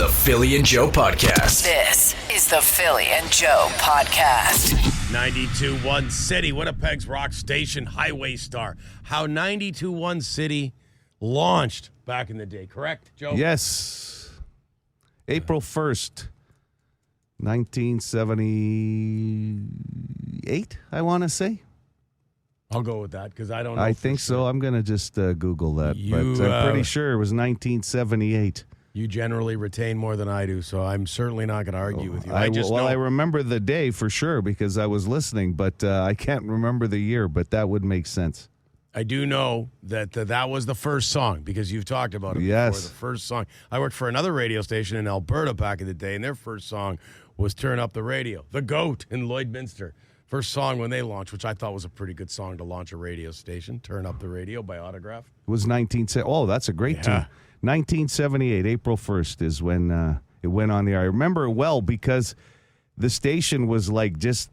The Philly and Joe Podcast. This is the Philly and Joe Podcast. 92.1 City, Winnipeg's rock station, Highway Star. How 92.1 City launched back in the day, correct, Joe? Yes. April 1st, 1978, I want to say. I'll go with that because I don't know. I think so. I'm going to just Google that. But I'm pretty sure it was 1978. You generally retain more than I do, so I'm certainly not going to argue with you. I remember the day for sure because I was listening, but I can't remember the year, but that would make sense. I do know that that was the first song because you've talked about it before. The first song. I worked for another radio station in Alberta back in the day, and their first song was Turn Up the Radio. The Goat in Lloydminster. First song when they launched, which I thought was a pretty good song to launch a radio station. Turn Up the Radio by Autograph. It was 1970. Oh, that's a great tune. 1978, April 1st is when it went on the air. I remember it well because the station was like just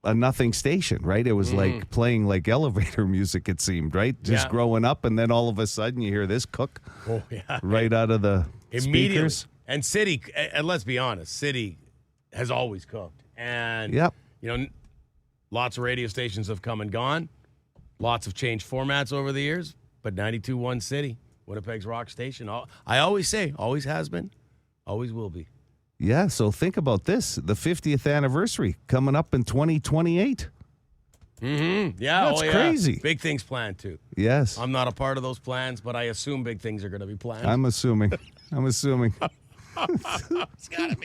a nothing station, right? It was like playing like elevator music, it seemed, right? Just growing up, and then all of a sudden you hear this cook right out of the speakers. And City, and let's be honest, City has always cooked. And, you know, lots of radio stations have come and gone. Lots have changed formats over the years, but 92.1 City, Winnipeg's rock station. I always say, always has been, always will be. Yeah, so think about this. The 50th anniversary coming up in 2028. Mm-hmm. Yeah, that's crazy. Big things planned, too. Yes. I'm not a part of those plans, but I assume big things are going to be planned. I'm assuming. There's got to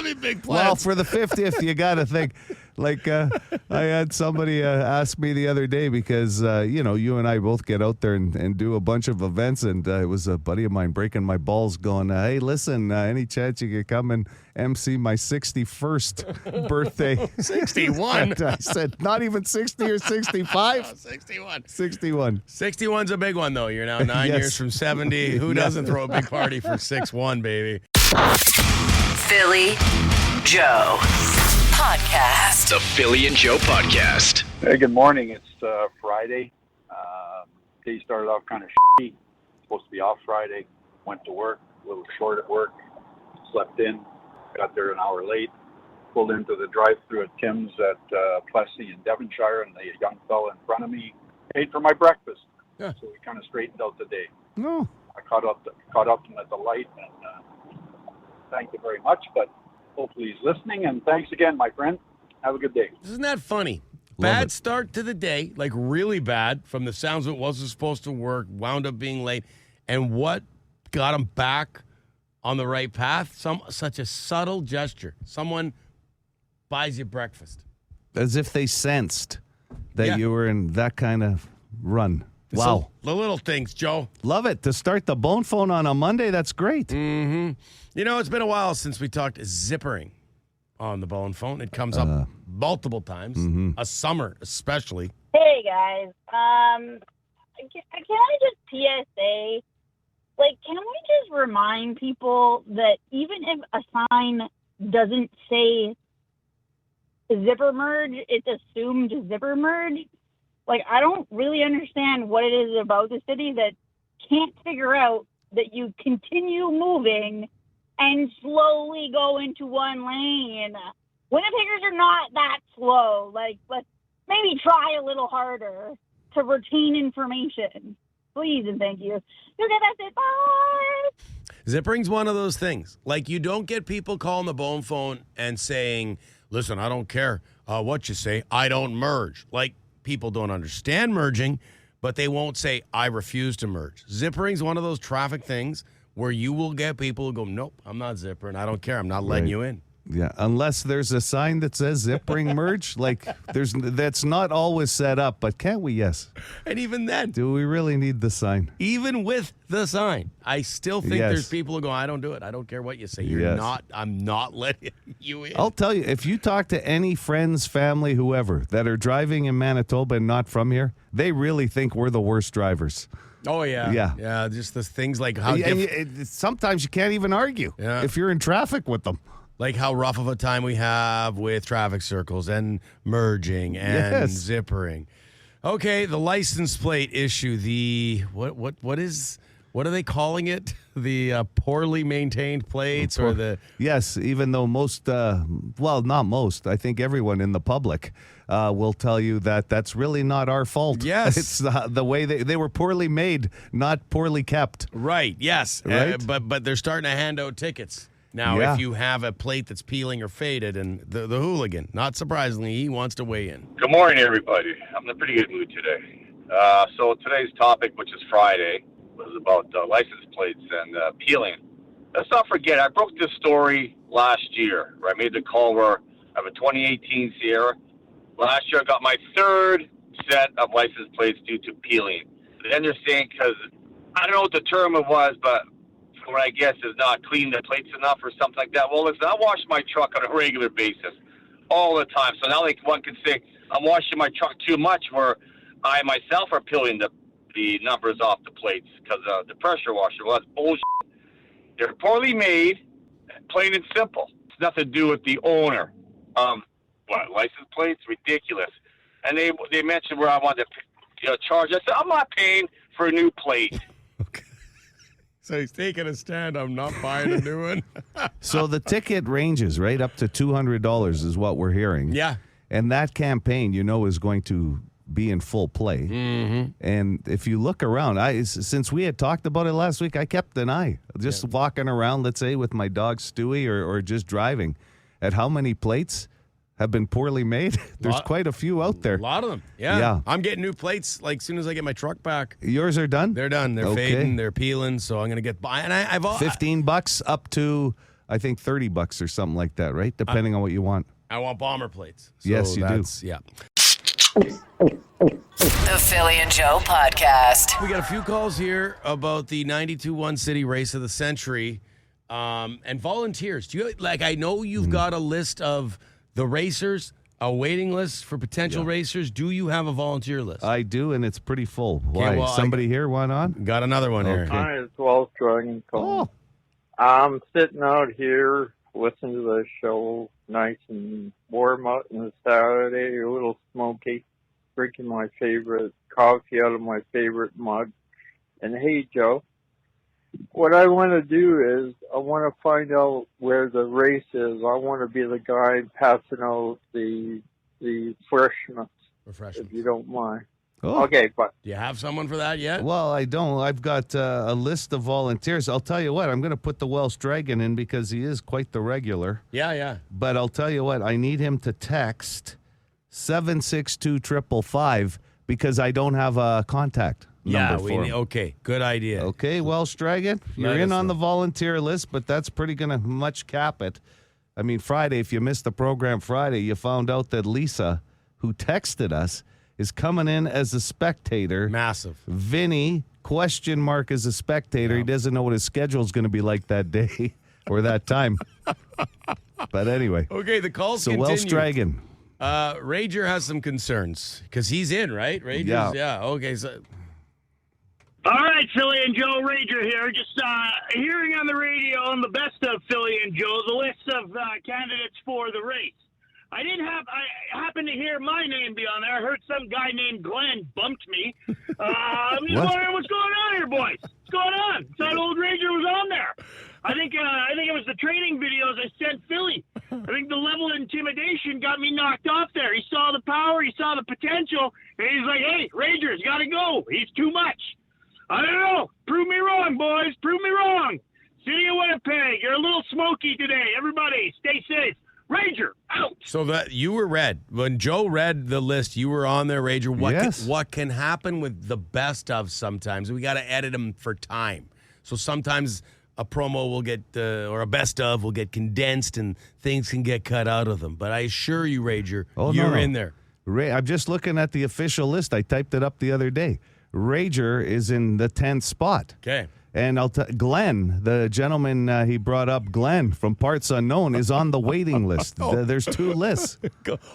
be big plans. Well, for the 50th, you got to think. Like, I had somebody ask me the other day because, you and I both get out there and do a bunch of events, and it was a buddy of mine breaking my balls going, hey, listen, any chance you could come and MC my 61st birthday? 61? I said, not even 60 or 65? 61. 61. 61's a big one, though. You're now 9 years from 70. Who doesn't throw a big party for 6-1, baby? Philly Joe Podcast. The Philly and Joe Podcast. Hey, good morning. It's Friday. Day started off kind of shitty. Supposed to be off Friday. Went to work, a little short at work. Slept in. Got there an hour late. Pulled into the drive-thru at Tim's at Plessy in Devonshire, and the young fella in front of me paid for my breakfast. Yeah. So we kind of straightened out the day. No. I caught up to him at the light, and thank you very much, but hopefully he's listening, and thanks again, my friend. Have a good day. Isn't that funny? Bad start to the day, like really bad. From the sounds of it, wasn't supposed to work, wound up being late. And what got him back on the right path? Such a subtle gesture. Someone buys you breakfast. As if they sensed that you were in that kind of run. Wow. The little things, Joe. Love it. To start the bone phone on a Monday, that's great. Mm-hmm. You know, it's been a while since we talked zippering on the bone phone. It comes up multiple times, a summer especially. Hey, guys. Can I just PSA, can we just remind people that even if a sign doesn't say zipper merge, it's assumed zipper merge? I don't really understand what it is about the city that can't figure out that you continue moving and slowly go into one lane. Winnipeggers are not that slow. Let's maybe try a little harder to retain information. Please and thank you. Okay, that's it. Bye. Zippering's one of those things. You don't get people calling the bone phone and saying, listen, I don't care what you say. I don't merge. People don't understand merging, but they won't say, I refuse to merge. Zippering's one of those traffic things where you will get people who go, nope, I'm not zippering. I don't care. I'm not letting you in. Yeah, unless there's a sign that says zippering merge. That's not always set up, but can't we? Yes. And even then. Do we really need the sign? Even with the sign, I still think there's people who go, I don't do it. I don't care what you say. I'm not letting you in. I'll tell you, if you talk to any friends, family, whoever, that are driving in Manitoba and not from here, they really think we're the worst drivers. Oh, yeah. Yeah, just the things like how... sometimes you can't even argue if you're in traffic with them. Like how rough of a time we have with traffic circles and merging and zippering. Okay, the license plate issue. The what what are they calling it? The poorly maintained plates or the... Yes, even though most, well, not most, I think everyone in the public will tell you that that's really not our fault. Yes. It's the way they were poorly made, not poorly kept. Right, yes. Right? But they're starting to hand out tickets. Now, Yeah. if you have a plate that's peeling or faded, and the hooligan, not surprisingly, he wants to weigh in. Good morning, everybody. I'm in a pretty good mood today. So today's topic, which is Friday, was about license plates and peeling. Let's not forget, I broke this story last year, where I made the call where I have a 2018 Sierra. Last year, I got my third set of license plates due to peeling. Then they're saying, because I don't know what the term it was, but what I guess is not cleaning the plates enough or something like that. Well, listen, I wash my truck on a regular basis all the time. So now one can say I'm washing my truck too much, where I myself are peeling the numbers off the plates because of the pressure washer. Well, that's bullshit. They're poorly made, plain and simple. It's nothing to do with the owner. License plates? Ridiculous. And they mentioned where I wanted to charge. I said, I'm not paying for a new plate. So he's taking a stand. I'm not buying a new one. So the ticket ranges, right, up to $200 is what we're hearing. Yeah. And that campaign, is going to be in full play. Mm-hmm. And if you look around, since we had talked about it last week, I kept an eye. Just walking around, let's say, with my dog Stewie or just driving, at how many plates have been poorly made. There's quite a few out there. A lot of them. Yeah. I'm getting new plates like as soon as I get my truck back. Yours are done? They're done. They're fading. They're peeling. So I'm going to get by. And I've $15 up to, I think, $30 or something like that, right? Depending on what you want. I want bomber plates. So Yes, you do. Yeah. The Philly and Joe Podcast. We got a few calls here about the 92-1 City Race of the Century and volunteers. Do you I know you've got a list of the racers, a waiting list for potential racers. Do you have a volunteer list? I do, and it's pretty full. Why? well, Somebody here want on? Got another one here. Hi, it's Wells Dragon calling. I'm sitting out here listening to the show, nice and warm out on a Saturday, a little smoky, drinking my favorite coffee out of my favorite mug. And hey, Joe, what I want to do is I want to find out where the race is. I want to be the guy passing out the refreshments, if you don't mind. Oh. Okay, but Do you have someone for that yet? Well, I don't. I've got a list of volunteers. I'll tell you what, I'm going to put the Welsh Dragon in because he is quite the regular. Yeah. But I'll tell you what, I need him to text 762-555 because I don't have a contact number for him. Okay, good idea. Okay, Welsh Dragon, you're Let in us on know. the volunteer list, but that's pretty going to much cap it. I mean, Friday, if you missed the program Friday, you found out that Lisa, who texted us, is coming in as a spectator. Massive. Vinny, question mark, as a spectator. He doesn't know what his schedule is going to be like that day or that time. But anyway. Okay, the calls So continue. Welsh Dragon. Rager has some concerns because he's in, right? Rager's, Yeah. Okay, so All right, Philly and Joe, Rager here. Just hearing on the radio on the best of Philly and Joe, the list of candidates for the race. I happened to hear my name be on there. I heard some guy named Glenn bumped me. I'm just wondering what's going on here, boys. What's going on? Thought old Rager was on there. I think it was the training videos I sent Philly. I think the level of intimidation got me knocked off there. He saw the power, he saw the potential, and he's like, "Hey, Rager's got to go. He's too much." I don't know. Prove me wrong, boys. Prove me wrong. City of Winnipeg, you're a little smoky today. Everybody, stay safe. Rager, out. So that you were read. When Joe read the list, you were on there, Rager. What can happen with the best of sometimes? We got to edit them for time. So sometimes a promo will get, or a best of will get condensed and things can get cut out of them. But I assure you, Rager, you're in there. I'm just looking at the official list. I typed it up the other day. Rager is in the 10th spot. Okay. And Glenn, the gentleman he brought up, Glenn from Parts Unknown, is on the waiting list. There's two lists.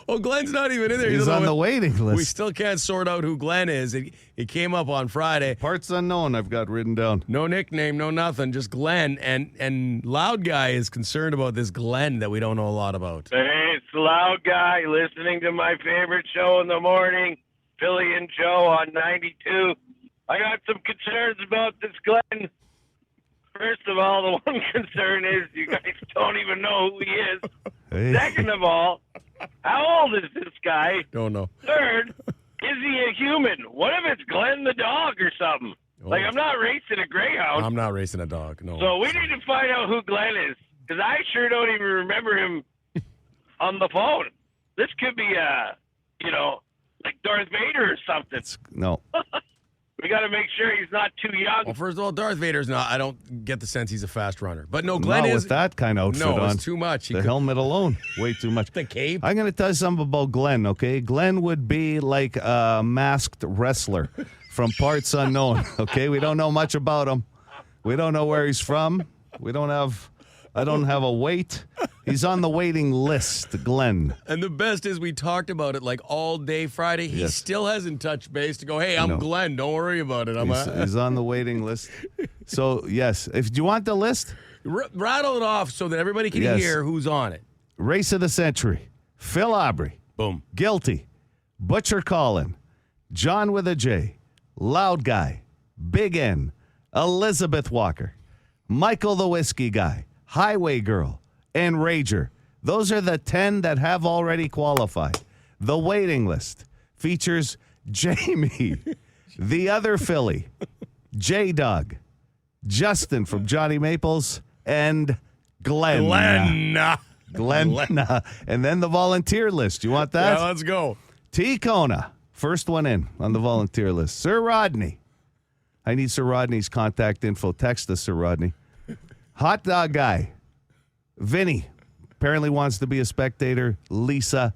Oh, Glenn's not even in there. He's on the waiting list. We still can't sort out who Glenn is. It came up on Friday. Parts Unknown I've got written down. No nickname, no nothing, just Glenn. And Loud Guy is concerned about this Glenn that we don't know a lot about. Hey, it's the Loud Guy listening to my favorite show in the morning, Philly and Joe on 92. I got some concerns about this Glenn. First of all, the one concern is you guys don't even know who he is. Hey. Second of all, how old is this guy? Don't know. Third, is he a human? What if it's Glenn the dog or something? Like, I'm not racing a greyhound. I'm not racing a dog. No. So we need to find out who Glenn is, because I sure don't even remember him on the phone. This could be, like Darth Vader or something. No. We got to make sure he's not too young. Well, first of all, Darth Vader's not. I don't get the sense he's a fast runner. But no, Glenn Not is. with that kind of outfit no, on. it's too much. He The could- helmet alone, way too much. The cape. I'm going to tell you something about Glenn, okay? Glenn would be like a masked wrestler from parts unknown, okay? We don't know much about him. We don't know where he's from. I don't have a weight. He's on the waiting list, Glenn. And the best is we talked about it like all day Friday. He Yes. still hasn't touched base to go, hey, I'm No. Glenn. Don't worry about it. He's on the waiting list. So, yes. Do you want the list? Rattle it off so that everybody can Yes. hear who's on it. Race of the Century, Phil Aubrey. Boom. Guilty, Butcher Collin, John with a J, Loud Guy, Big N, Elizabeth Walker, Michael the Whiskey Guy, Highway Girl, and Rager. Those are the 10 that have already qualified. The waiting list features Jamie, the other Philly, J-Dog, Justin from Johnny Maples, and Glenn. Glenn. And then the volunteer list. You want that? Yeah, let's go. T. Kona, first one in on the volunteer list. Sir Rodney. I need Sir Rodney's contact info. Text us, Sir Rodney. Hot Dog Guy. Vinny apparently wants to be a spectator. Lisa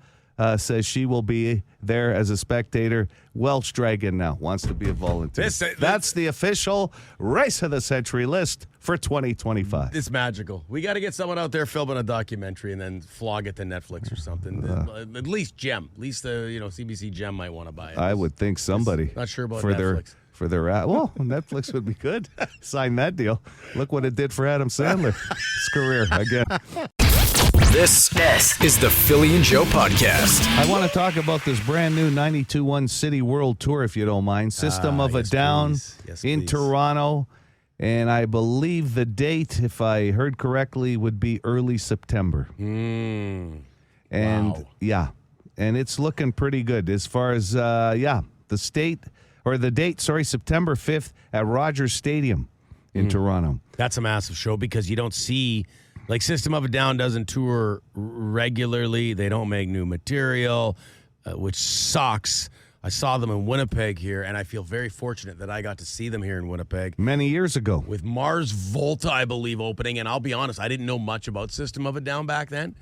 says she will be there as a spectator. Welsh Dragon now wants to be a volunteer. That's the official Race of the Century list for 2025. It's magical. We got to get someone out there filming a documentary and then flog it to Netflix or something. At least Gem. At least CBC Gem might want to buy it. I would think somebody. Not sure about for Netflix. Well, Netflix would be good. Sign that deal. Look what it did for Adam Sandler's career again. This is the Philly and Joe podcast. I want to talk about this brand new 92-1 City World Tour, if you don't mind. System of a yes, Down please. Yes, in please. Toronto. And I believe the date, if I heard correctly, would be early September. And Wow. and it's looking pretty good as far as, the date, September 5th at Rogers Stadium in Toronto. That's a massive show because you don't see, like System of a Down doesn't tour regularly. They don't make new material, which sucks. I saw them in Winnipeg here, and I feel very fortunate that I got to see them here in Winnipeg. Many years ago. With Mars Volta, I believe, opening. And I'll be honest, I didn't know much about System of a Down back then.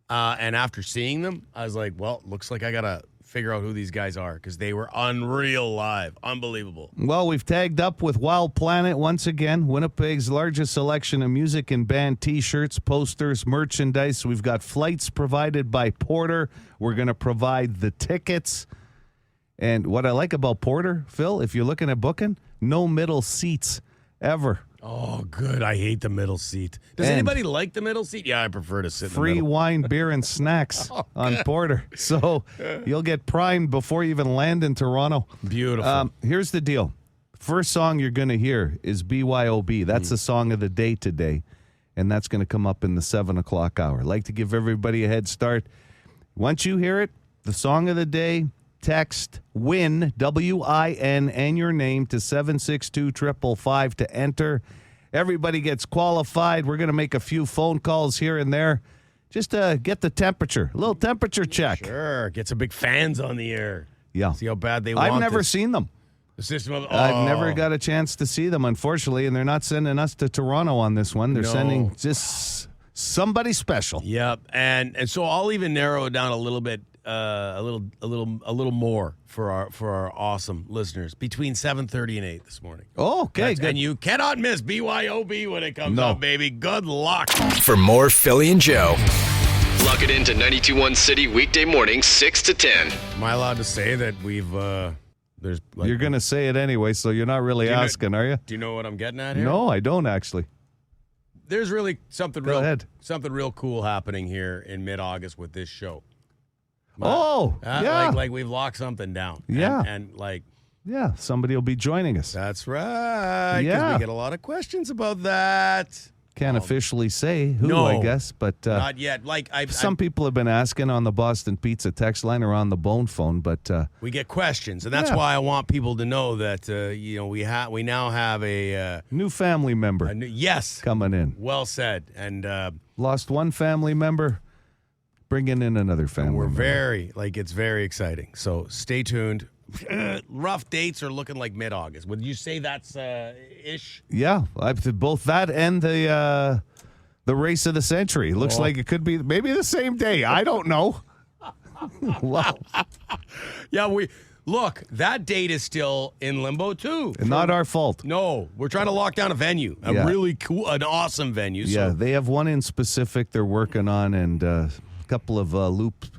And after seeing them, I was like, well, looks like I got to figure out who these guys are because they were unreal live. Unbelievable. Well, we've tagged up with Wild Planet once again, Winnipeg's largest selection of music and band T-shirts, posters, merchandise. We've got flights provided by Porter. We're going to provide the tickets. And what I like about Porter, Phil, if you're looking at booking, no middle seats ever. Oh, good. I hate the middle seat. Does And anybody like the middle seat? Yeah, I prefer to sit in the free middle. wine, beer, and snacks on Porter. So you'll get primed before you even land in Toronto. Beautiful. Here's the deal. First song you're going to hear is BYOB. That's the song of the day today, and that's going to come up in the 7 o'clock hour. I'd like to give everybody a head start. Once you hear it, the song of the day, text WIN, W-I-N, and your name to 762-555 to enter. Everybody gets qualified. We're going to make a few phone calls here and there just to get the temperature, a little temperature check. Sure. Get some big fans on the air. Yeah. See how bad they want I've never this. seen them. The System of I've never got a chance to see them, unfortunately, and they're not sending us to Toronto on this one. They're No. sending just somebody special. Yep. And so I'll even narrow it down a little bit, a little more for our awesome listeners between 7:30 and 8 this morning. Oh, okay, good. And you cannot miss BYOB when it comes No. up, baby. Good luck. For more Philly and Joe, lock it into 92.1 City weekday mornings 6 to 10. Am I allowed to say that we've there's like, You're going to say it anyway, so you're not really Do you know- asking, are you? Do you know what I'm getting at here? No, I don't actually. There's really something Go ahead. something real cool happening here in mid-August with this show. Oh, yeah. Like we've locked something down. Yeah. And like Yeah, somebody will be joining us. That's right. 'Cause Yeah. we get a lot of questions about that. Can't officially say who, no. I guess, but Not yet. some people have been asking on the Boston Pizza text line or on the Bone phone, but we get questions, and that's Yeah. why I want people to know that we now have a new family member yes, coming in. well said, and Lost one family member, bringing in another family we're member. it's very exciting. So stay tuned. Rough dates are looking like mid-August. Would you say that's ish? Yeah, both that and the race of the century. Looks like it could be maybe the same day. I don't know. Wow. Yeah, look, that date is still in limbo too. Not our fault. No, we're trying to lock down a venue, Yeah. really cool, an awesome venue. Yeah, So they have one in specific they're working on and a couple of hoops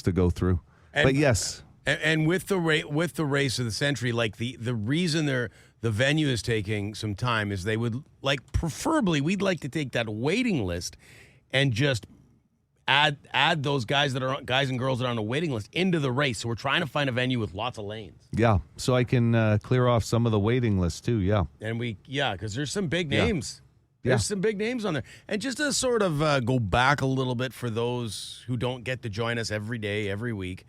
to go through. But yes. And with the race of the century, like the reason the venue is taking some time is they would preferably we'd like to take that waiting list and just add those guys and girls that are on the waiting list into the race. So we're trying to find a venue with lots of lanes. Yeah, so I can clear off some of the waiting lists too. Yeah, And because there's some big names. Yeah. There's some big names on there. And just to sort of go back a little bit for those who don't get to join us every day, every week.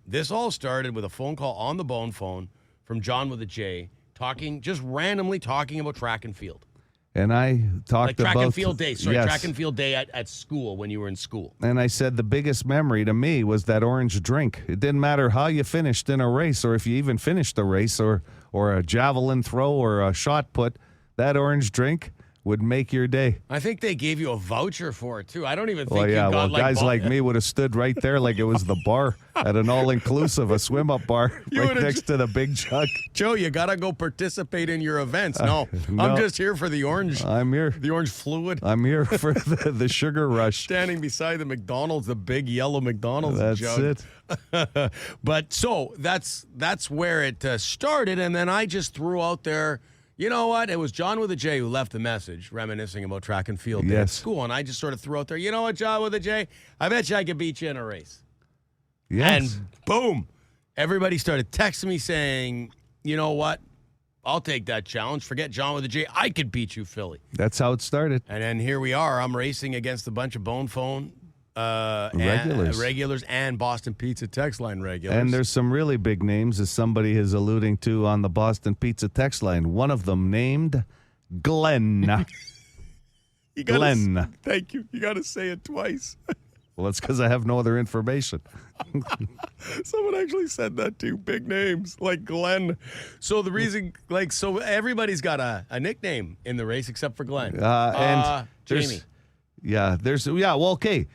This all started with a phone call on the Bone phone from John with a J, randomly talking about track and field. and I talked Track about and field day. Sorry, yes. track and field day at school when you were in school. And I said the biggest memory to me was that orange drink. It didn't matter how you finished in a race or if you even finished a race or a javelin throw or a shot put, that orange drink would make your day. I think they gave you a voucher for it, too. I don't even think Well, yeah, you got guys like me would have stood right there like it was the bar at an all-inclusive, a swim-up bar You right would've next to the big jug. Joe, you got to go participate in your events. No, no. I'm just here for the orange. I'm here. The orange fluid. I'm here for the sugar rush. Standing beside the McDonald's, the big yellow McDonald's That's jug. it. But so that's where it started, and then I just threw out there, you know what? It was John with a J who left the message reminiscing about track and field day at Yes. school, and I just sort of threw out there, you know what, John with a J? I bet you I could beat you in a race. Yes. And boom, everybody started texting me saying, you know what? I'll take that challenge. Forget John with a J. I could beat you, Philly. That's how it started. And then here we are. I'm racing against a bunch of Bone Phone regulars and Boston Pizza text line regulars. And there's some really big names, as somebody is alluding to on the Boston Pizza text line. One of them named Glenn. Glenn. Thank you. You got to say it twice. Well, it's because I have no other information. Someone actually said that too. Big names like Glenn. So the reason, so everybody's got a nickname in the race except for Glenn. And Jamie. Well, okay.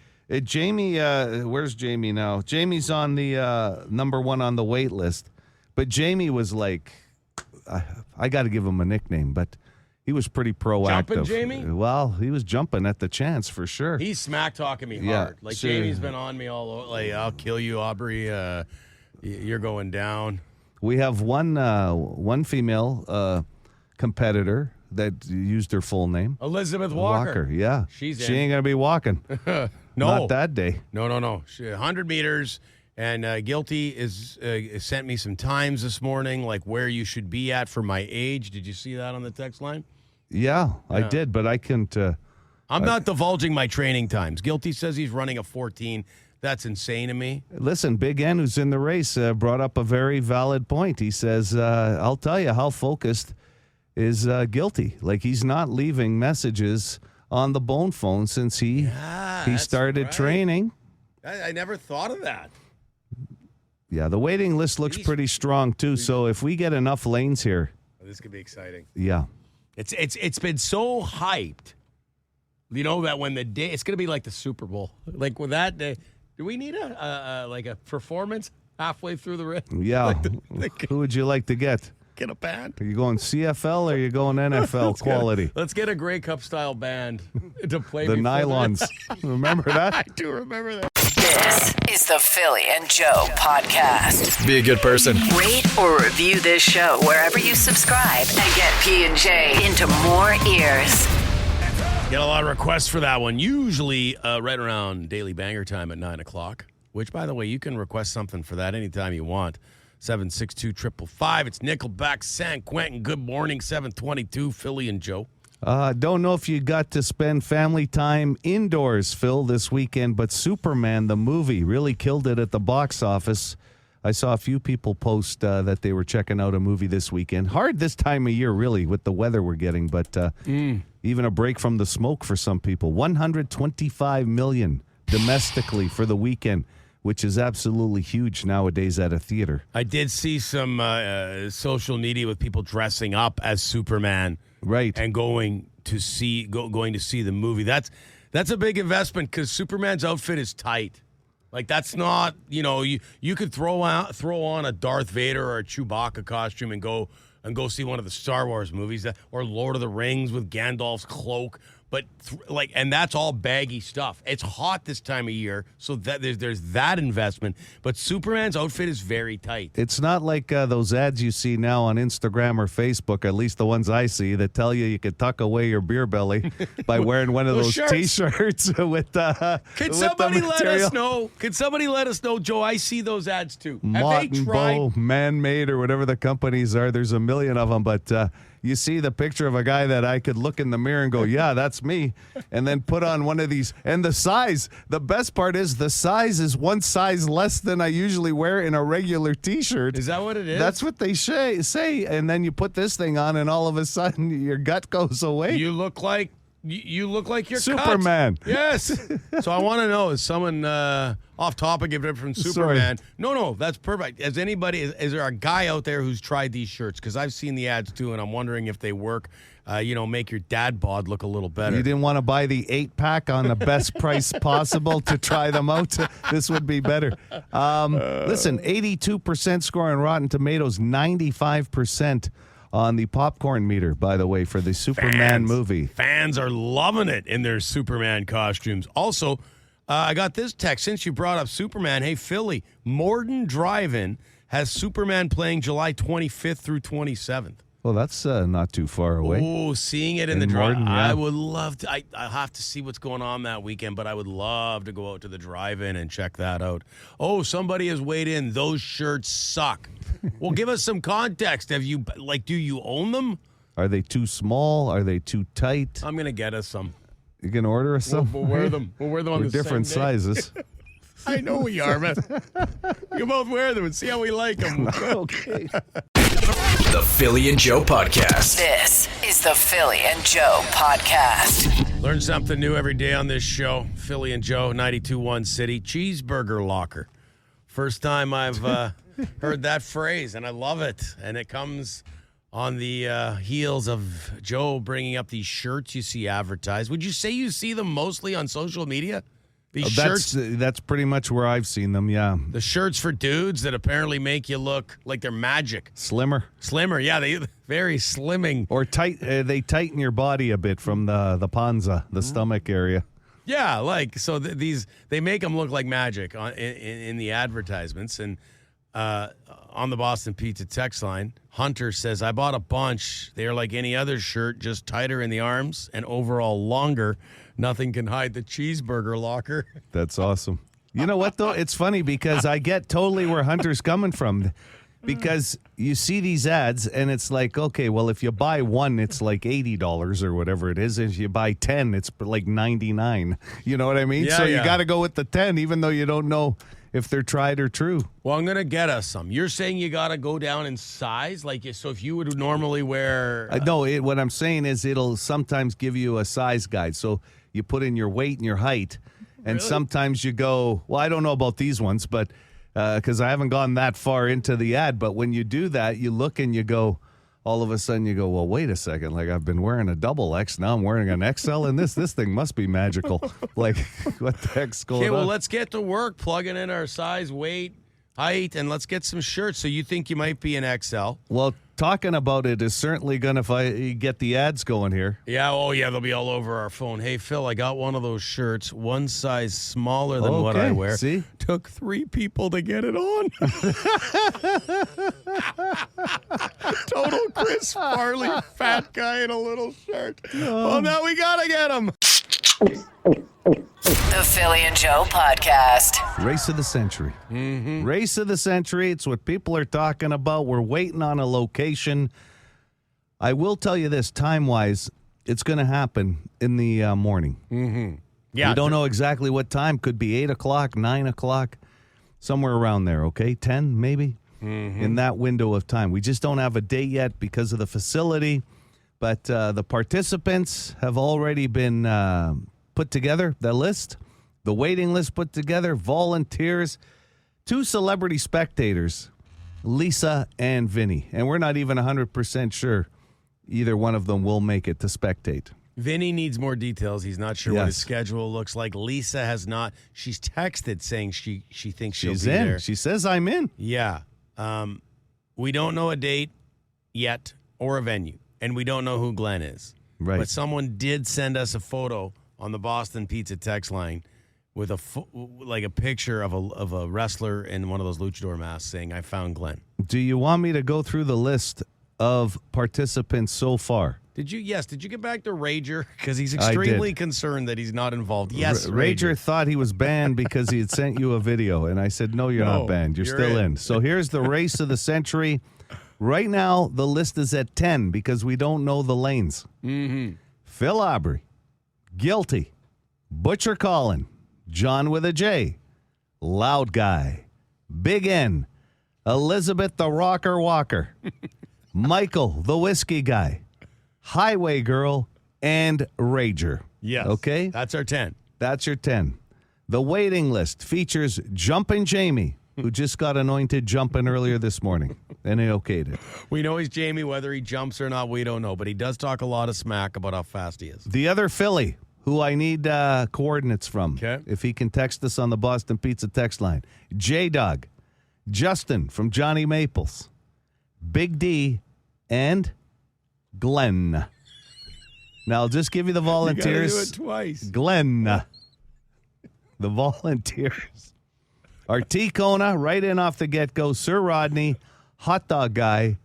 Jamie, where's Jamie now? Jamie's on the number one on the wait list. But Jamie was like, I got to give him a nickname, but he was pretty proactive. Jumping Jamie? Well, he was jumping at the chance for sure. He's smack talking me Yeah, hard. Like sure. Jamie's been on me all over. Like, I'll kill you, Aubrey. You're going down. We have one female competitor that used her full name. Elizabeth Walker. Yeah. She ain't going to be walking. No. Not that day. No. 100 meters. And Guilty is sent me some times this morning, like where you should be at for my age. Did you see that on the text line? Yeah, I did, but I couldn't. I'm not divulging my training times. Guilty says he's running a 14. That's insane to me. Listen, Big N, who's in the race, brought up a very valid point. He says, I'll tell you how focused is Guilty. Like, he's not leaving messages on the Bone phone since he started right. training. I never thought of that. Yeah, the waiting list looks pretty strong, too. So if we get enough lanes here. This could be exciting. Yeah. It's been so hyped. You know that when the day, it's going to be like the Super Bowl. Like with that day, do we need a performance halfway through the race? Yeah. Who would you like to get? Get a band. Are you going CFL or are you going NFL quality? Let's get a Grey Cup style band to play. The before nylons. Remember that? I do remember that. This is the Philly and Joe podcast. Be a good person. Rate or review this show wherever you subscribe and get P&J into more ears. Get a lot of requests for that one. Usually right around Daily Banger time at 9 o'clock, which, by the way, you can request something for that anytime you want. 762-555. It's Nickelback, San Quentin. Good morning, 722, Philly and Joe. Don't know if you got to spend family time indoors, Phil, this weekend, but Superman, the movie, really killed it at the box office. I saw a few people post that they were checking out a movie this weekend. Hard this time of year, really, with the weather we're getting, but even a break from the smoke for some people. $125 million domestically for the weekend, which is absolutely huge nowadays at a theater. I did see some social media with people dressing up as Superman. Right. And going to see the movie. That's a big investment because Superman's outfit is tight. Like, that's not, you could throw on a Darth Vader or a Chewbacca costume and go see one of the Star Wars movies or Lord of the Rings with Gandalf's cloak. But and that's all baggy stuff. It's hot this time of year, so that there's that investment. But Superman's outfit is very tight. It's not like those ads you see now on Instagram or Facebook, at least the ones I see, that tell you could tuck away your beer belly by wearing one of those T-shirts with Can somebody let us know? Can somebody let us know, Joe? I see those ads too. Have they tried? Bow, Man-Made, or whatever the companies are. There's a million of them, but you see the picture of a guy that I could look in the mirror and go, yeah, that's me, and then put on one of these. And the size, the best part is the size is one size less than I usually wear in a regular T-shirt. Is that what it is? That's what they say. And then you put this thing on, and all of a sudden your gut goes away. You look like you're Superman. Cut. Yes. So I want to know, is someone off topic of different Superman? Sorry. No, that's perfect. Is there a guy out there who's tried these shirts? Because I've seen the ads too, and I'm wondering if they work. Make your dad bod look a little better. You didn't want to buy the 8-pack on the best price possible to try them out. This would be better. Listen, 82% score on Rotten Tomatoes, 95% on the popcorn meter, by the way, for the Superman movie. Fans are loving it in their Superman costumes. Also, I got this text. Since you brought up Superman, hey, Philly, Morden Drive-In has Superman playing July 25th through 27th. Well, that's not too far away. Oh, seeing it in the drive-in. Yeah. I would love to. I have to see what's going on that weekend, but I would love to go out to the drive-in and check that out. Oh, somebody has weighed in. Those shirts suck. Well, give us some context. Do you own them? Are they too small? Are they too tight? I'm going to get us some. You can order us some? We'll wear them. We'll wear them on We're the different same day. sizes. I know we are, man. We can both wear them and see how we like them. Okay. The Philly and Joe Podcast. This is the Philly and Joe Podcast. Learn something new every day on this show. Philly and Joe, 92.1 City. Cheeseburger locker. First time I've heard that phrase, and I love it. And it comes on the heels of Joe bringing up these shirts you see advertised. Would you say you see them mostly on social media? These shirts? That's pretty much where I've seen them, yeah. The shirts for dudes that apparently make you look like they're magic. Slimmer, yeah, they very slimming. Or tight. They tighten your body a bit from the panza, the stomach area. Yeah, they make them look like magic in the advertisements. And on the Boston Pizza text line, Hunter says, I bought a bunch. They're like any other shirt, just tighter in the arms and overall longer. Nothing can hide the cheeseburger locker. That's awesome. You know what, though? It's funny because I get totally where Hunter's coming from. Because you see these ads, and it's like, okay, well, if you buy one, it's like $80 or whatever it is. If you buy 10, it's like $99. You know what I mean? Yeah, so you got to go with the 10, even though you don't know if they're tried or true. Well, I'm going to get us some. You're saying you got to go down in size? So if you would normally wear... No, what I'm saying is it'll sometimes give you a size guide. So you put in your weight and your height, and Really? sometimes you go, well, I don't know about these ones, but because I haven't gone that far into the ad, but when you do that, you look and you go, all of a sudden you go, well, wait a second, like I've been wearing a double X, now I'm wearing an XL, and this thing must be magical. Like, what the heck's going on? Okay, well, let's get to work plugging in our size, weight, height, and let's get some shirts. So you think you might be an XL? Well, talking about it is certainly going to get the ads going here. Yeah, they'll be all over our phone. Hey, Phil, I got one of those shirts, one size smaller than what I wear. See? Took 3 people to get it on. Total Chris Farley, fat guy in a little shirt. Oh, now we got to get him. The Philly and Joe podcast. Race of the century. Race of the century. It's what people are talking about. We're waiting on a location. I will tell you this, time-wise, it's going to happen in the morning. Yeah, we don't know exactly what time. Could be 8 o'clock, 9 o'clock, somewhere around there, okay? 10 maybe, in that window of time. We just don't have a date yet because of the facility, but the participants have already been put together, the list, the waiting list put together, volunteers, 2 celebrity spectators, Lisa and Vinny, and we're not even 100% sure either one of them will make it to spectate. Vinny needs more details. He's not sure what his schedule looks like. Lisa has not. She's texted saying she thinks she's in. There. She says, I'm in. Yeah. We don't know a date yet or a venue, and we don't know who Glenn is. Right. But someone did send us a photo on the Boston Pizza text line with a picture of a wrestler in one of those luchador masks saying, I found Glenn. Do you want me to go through the list of participants so far? Did you get back to Rager? Because he's extremely concerned that he's not involved. Yes, Rager thought he was banned because he had sent you a video. And I said, no, you're not banned. You're still in. So here's the race of the century. Right now, the list is at 10 because we don't know the lanes. Phil Aubrey, Guilty, Butcher Collin, John with a J, Loud Guy, Big N, Elizabeth the Rocker Walker, Michael the Whiskey Guy, Highway Girl, and Rager. Yes. Okay? That's our 10. That's your 10. The waiting list features Jumpin' Jamie, who just got anointed jumping earlier this morning, and he okayed it. We know he's Jamie. Whether he jumps or not, we don't know. But he does talk a lot of smack about how fast he is. The other Philly, who I need coordinates from, if he can text us on the Boston Pizza text line. J-Dog, Justin from Johnny Maples, Big D, and Glenn. Now, I'll just give you the volunteers. You gotta do it twice. Glenn. The volunteers are T. Kona, right in off the get-go, Sir Rodney, Hot Dog Guy,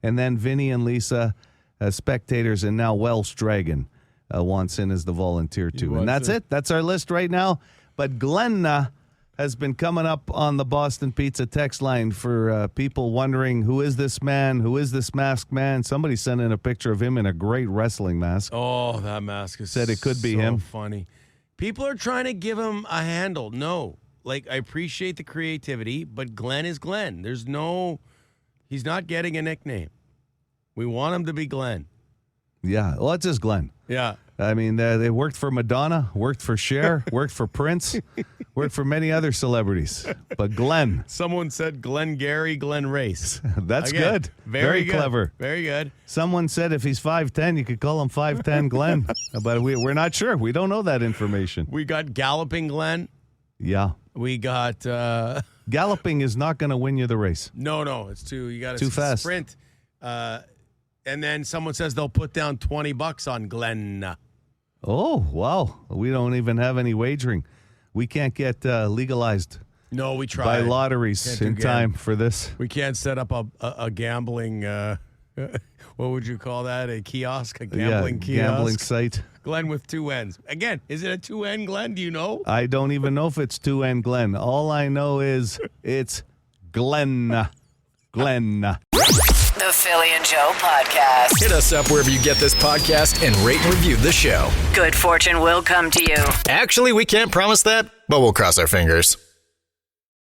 and then Vinny and Lisa as spectators, and now Welsh Dragon wants in as the volunteer, too. And that's it. That's our list right now. But Glenn has been coming up on the Boston Pizza text line for people wondering, who is this man? Who is this masked man? Somebody sent in a picture of him in a great wrestling mask. Oh, that mask is said it could be him. Funny. People are trying to give him a handle. No. I appreciate the creativity, but Glenn is Glenn. He's not getting a nickname. We want him to be Glenn. Yeah. Well, it's just Glenn. Yeah. I mean, they worked for Madonna, worked for Cher, worked for Prince, worked for many other celebrities. But Glenn. Someone said Glenn Gary, Glenn Race. That's good. Very good. Clever. Very good. Someone said if he's 5'10", you could call him 5'10" Glenn. But we're not sure. We don't know that information. We got Galloping Glenn. Yeah. We got... Galloping is not going to win you the race. No. It's you got too fast. Sprint. And then someone says they'll put down $20 on Glenn. Oh, wow. We don't even have any wagering. We can't get legalized. No, we tried. By lotteries in time for this. We can't set up a gambling, what would you call that? A kiosk? A gambling kiosk? Gambling site. Glenn with 2 N's. Again, is it a 2N Glenn? Do you know? I don't even know if it's 2N Glenn. All I know is it's Glenn. Glenn. The Philly and Joe podcast. Hit us up wherever you get this podcast and rate and review the show. Good fortune will come to you. Actually, we can't promise that, but we'll cross our fingers.